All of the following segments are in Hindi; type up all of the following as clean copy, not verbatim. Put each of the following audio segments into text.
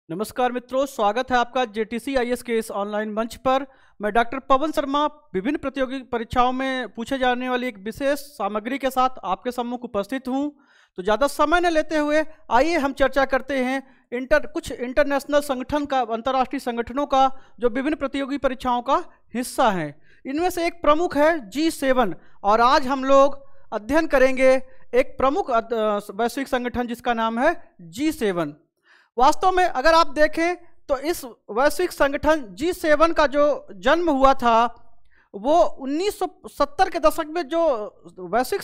नमस्कार मित्रों, स्वागत है आपका जेटीसी आईएएस के इस ऑनलाइन मंच पर। मैं डॉक्टर पवन शर्मा विभिन्न प्रतियोगी परीक्षाओं में पूछे जाने वाली एक विशेष सामग्री के साथ आपके सम्मुख उपस्थित हूं। तो ज़्यादा समय न लेते हुए आइए हम चर्चा करते हैं कुछ इंटरनेशनल संगठन का, अंतर्राष्ट्रीय संगठनों का जो विभिन्न प्रतियोगी परीक्षाओं का हिस्सा हैं। इनमें से एक प्रमुख है G7 और आज हम लोग अध्ययन करेंगे एक प्रमुख वैश्विक संगठन जिसका नाम है G7। वास्तव में अगर आप देखें तो इस वैश्विक संगठन G7 का जो जन्म हुआ था वो 1970 के दशक में जो वैश्विक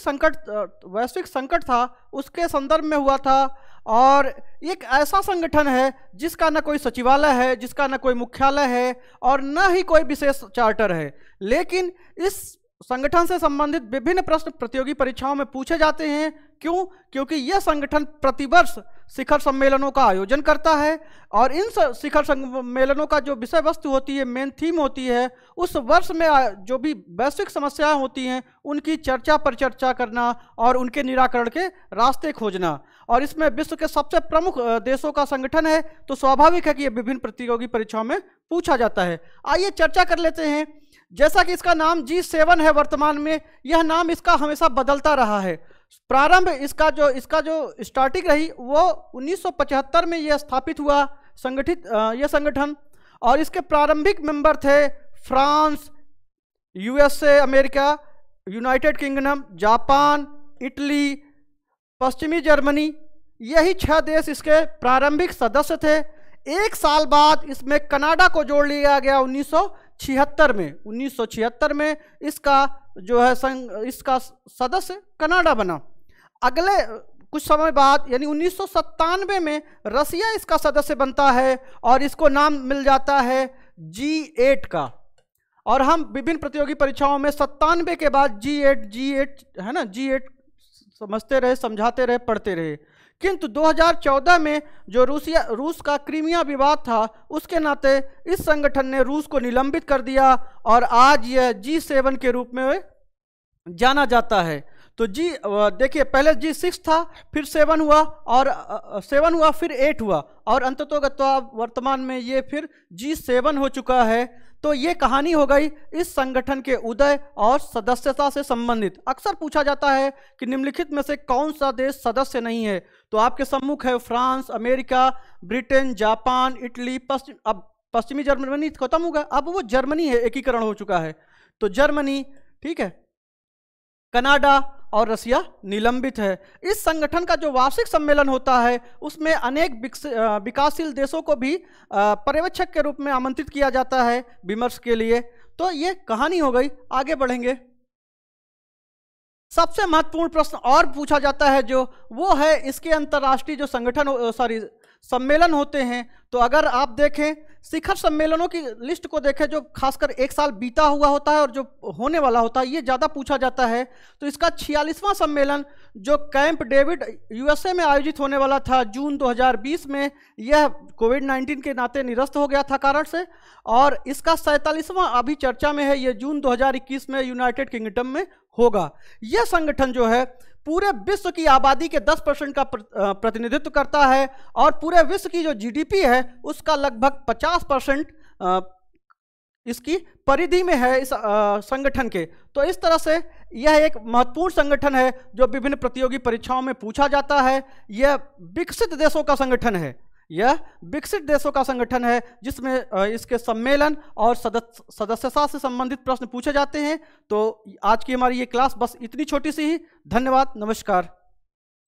संकट था उसके संदर्भ में हुआ था। और एक ऐसा संगठन है जिसका न कोई सचिवालय है, जिसका न कोई मुख्यालय है और न ही कोई विशेष चार्टर है, लेकिन इस संगठन से संबंधित विभिन्न प्रश्न प्रतियोगी परीक्षाओं में पूछे जाते हैं। क्यों? क्योंकि यह संगठन प्रतिवर्ष शिखर सम्मेलनों का आयोजन करता है और इन शिखर सम्मेलनों का जो विषय वस्तु होती है, मेन थीम होती है, उस वर्ष में जो भी वैश्विक समस्याएं होती हैं उनकी चर्चा पर चर्चा करना और उनके निराकरण के रास्ते खोजना। और इसमें विश्व के सबसे प्रमुख देशों का संगठन है, तो स्वाभाविक है कि यह विभिन्न प्रतियोगी परीक्षाओं में पूछा जाता है। आइए चर्चा कर लेते हैं। जैसा कि इसका नाम G7 है, वर्तमान में यह नाम इसका हमेशा बदलता रहा है। प्रारंभ इसका जो स्टार्टिंग रही वो 1975 में यह स्थापित हुआ यह संगठन। और इसके प्रारंभिक मेंबर थे France, USA America, United kingdom, Japan, Italy, पश्चिमी जर्मनी। यही 6 देश इसके प्रारंभिक सदस्य थे। एक साल बाद इसमें कनाडा को जोड़ लिया गया 1976 में इसका जो है इसका सदस्य कनाडा बना। अगले कुछ समय बाद यानी 1997 में रसिया इसका सदस्य बनता है और इसको नाम मिल जाता है G8 का। और हम विभिन्न प्रतियोगी परीक्षाओं में 97 के बाद G8 है ना, G8 समझते रहे, समझाते रहे, पढ़ते रहे। किंतु 2014 में जो रूस का क्रीमिया विवाद था उसके नाते इस संगठन ने रूस को निलंबित कर दिया और आज यह G7 के रूप में जाना जाता है। तो देखिए, पहले G6 था, फिर 7 हुआ और 7 हुआ, फिर 8 हुआ और अंततोगत्वा वर्तमान में ये फिर G7 हो चुका है। तो ये कहानी हो गई इस संगठन के उदय और सदस्यता से संबंधित। अक्सर पूछा जाता है कि निम्नलिखित में से कौन सा देश सदस्य नहीं है, तो आपके सम्मुख है France, America, Britain, Japan, Italy, अब पश्चिमी जर्मनी खत्म होगा, अब वो जर्मनी है, एकीकरण हो चुका है। तो जर्मनी, ठीक है, कनाडा और रसिया निलंबित है। इस संगठन का जो वार्षिक सम्मेलन होता है उसमें अनेक विकासशील देशों को भी पर्यवेक्षक के रूप में आमंत्रित किया जाता है विमर्श के लिए। तो ये कहानी हो गई। आगे बढ़ेंगे। सबसे महत्वपूर्ण प्रश्न और पूछा जाता है जो वो है इसके अंतर्राष्ट्रीय जो सम्मेलन होते हैं। तो अगर आप देखें शिखर सम्मेलनों की लिस्ट को देखें, जो खासकर एक साल बीता हुआ होता है और जो होने वाला होता है, ये ज़्यादा पूछा जाता है। तो इसका 46वां सम्मेलन जो कैंप डेविड USA में आयोजित होने वाला था जून 2020 में, यह कोविड-19 के नाते निरस्त हो गया था कारण से। और इसका 47वां अभी चर्चा में है, ये जून 2021 में यूनाइटेड किंगडम में होगा। यह संगठन जो है पूरे विश्व की आबादी के 10% का प्रतिनिधित्व करता है और पूरे विश्व की जो GDP है उसका लगभग 50% इसकी परिधि में है इस संगठन के। तो इस तरह से यह एक महत्वपूर्ण संगठन है जो विभिन्न प्रतियोगी परीक्षाओं में पूछा जाता है। यह विकसित देशों का संगठन है, यह विकसित देशों का संगठन है जिसमें इसके सम्मेलन और सदस्यता से संबंधित प्रश्न पूछे जाते हैं। तो आज की हमारी ये क्लास बस इतनी छोटी सी ही। धन्यवाद, नमस्कार।